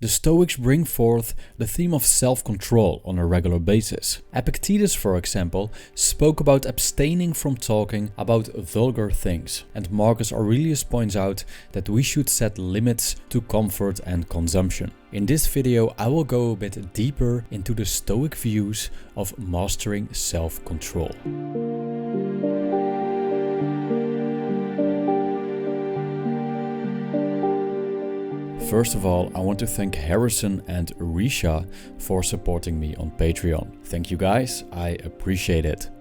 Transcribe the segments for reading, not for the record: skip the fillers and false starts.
The Stoics bring forth the theme of self-control on a regular basis. Epictetus, for example, spoke about abstaining from talking about vulgar things, and Marcus Aurelius points out that we should set limits to comfort and consumption. In this video, I will go a bit deeper into the Stoic views of mastering self-control. First of all, I want to thank Harrison and Risha for supporting me on Patreon. Thank you guys, I appreciate it.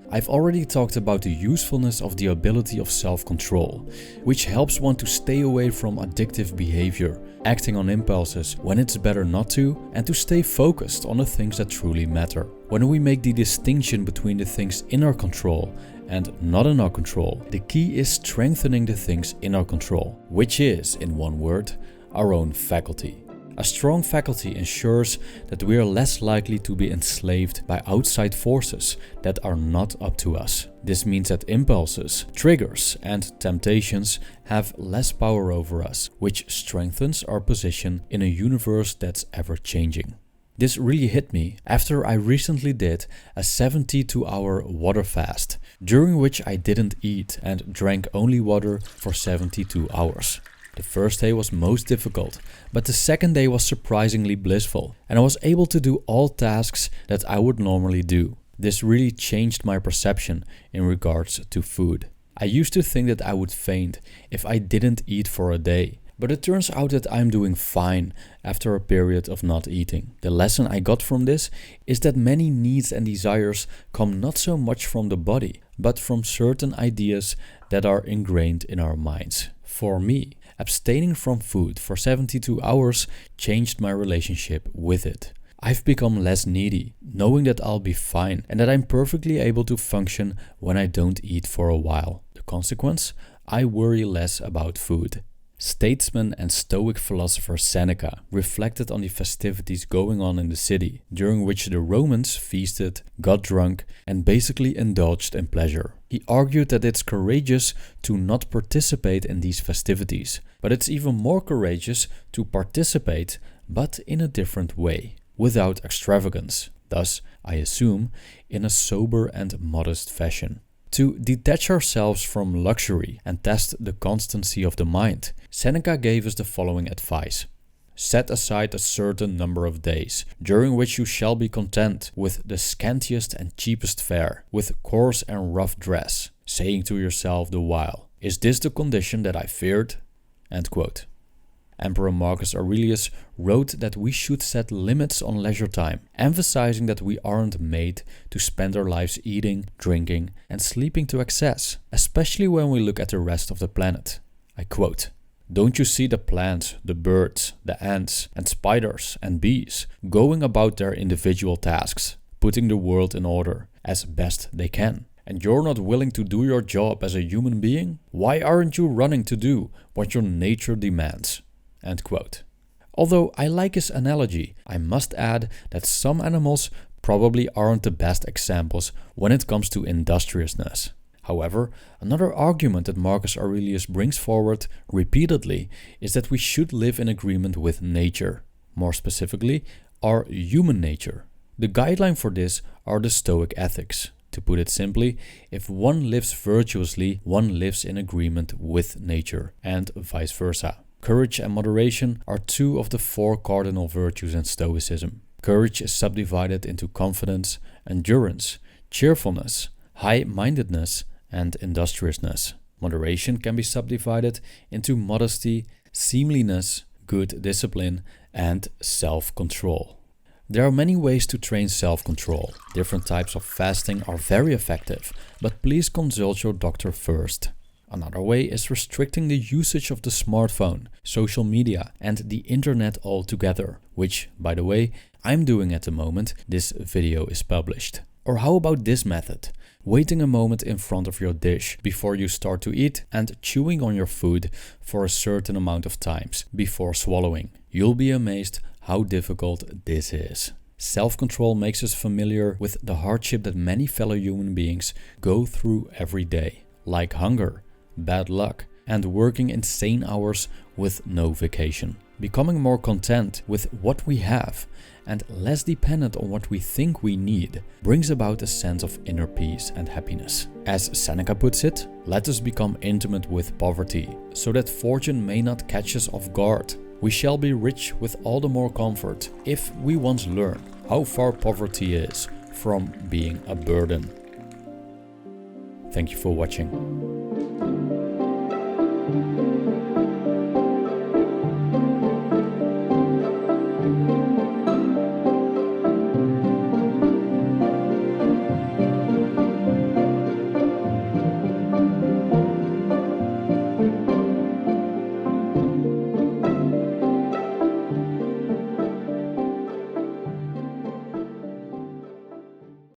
I've already talked about the usefulness of the ability of self-control, which helps one to stay away from addictive behavior, acting on impulses when it's better not to, and to stay focused on the things that truly matter. When we make the distinction between the things in our control and not in our control, the key is strengthening the things in our control, which is, in one word, our own faculty. A strong faculty ensures that we are less likely to be enslaved by outside forces that are not up to us. This means that impulses, triggers, and temptations have less power over us, which strengthens our position in a universe that's ever-changing. This really hit me after I recently did a 72-hour water fast, during which I didn't eat and drank only water for 72 hours. The first day was most difficult, but the second day was surprisingly blissful, and I was able to do all tasks that I would normally do. This really changed my perception in regards to food. I used to think that I would faint if I didn't eat for a day, but it turns out that I'm doing fine after a period of not eating. The lesson I got from this is that many needs and desires come not so much from the body, but from certain ideas that are ingrained in our minds. For me, abstaining from food for 72 hours changed my relationship with it. I've become less needy, knowing that I'll be fine and that I'm perfectly able to function when I don't eat for a while. The consequence? I worry less about food. Statesman and Stoic philosopher Seneca reflected on the festivities going on in the city, during which the Romans feasted, got drunk, and basically indulged in pleasure. He argued that it's courageous to not participate in these festivities, but it's even more courageous to participate, but in a different way, without extravagance, thus, I assume, in a sober and modest fashion. To detach ourselves from luxury and test the constancy of the mind, Seneca gave us the following advice. Set aside a certain number of days, during which you shall be content with the scantiest and cheapest fare, with coarse and rough dress, saying to yourself the while, "Is this the condition that I feared?" End quote. Emperor Marcus Aurelius wrote that we should set limits on leisure time, emphasizing that we aren't made to spend our lives eating, drinking, and sleeping to excess, especially when we look at the rest of the planet. I quote, "Don't you see the plants, the birds, the ants, and spiders, and bees going about their individual tasks, putting the world in order as best they can? And you're not willing to do your job as a human being? Why aren't you running to do what your nature demands?" End quote. Although I like his analogy, I must add that some animals probably aren't the best examples when it comes to industriousness. However, another argument that Marcus Aurelius brings forward repeatedly is that we should live in agreement with nature, more specifically, our human nature. The guideline for this are the Stoic ethics. To put it simply, if one lives virtuously, one lives in agreement with nature, and vice versa. Courage and moderation are two of the four cardinal virtues in Stoicism. Courage is subdivided into confidence, endurance, cheerfulness, high-mindedness, and industriousness. Moderation can be subdivided into modesty, seemliness, good discipline, and self-control. There are many ways to train self-control. Different types of fasting are very effective, but please consult your doctor first. Another way is restricting the usage of the smartphone, social media, and the internet altogether, which, by the way, I'm doing at the moment this video is published. Or how about this method? Waiting a moment in front of your dish before you start to eat and chewing on your food for a certain amount of times before swallowing. You'll be amazed how difficult this is. Self-control makes us familiar with the hardship that many fellow human beings go through every day, like hunger, bad luck, and working insane hours with no vacation. Becoming more content with what we have and less dependent on what we think we need brings about a sense of inner peace and happiness. As Seneca puts it, let us become intimate with poverty, so that fortune may not catch us off guard. We shall be rich with all the more comfort if we once learn how far poverty is from being a burden. Thank you for watching.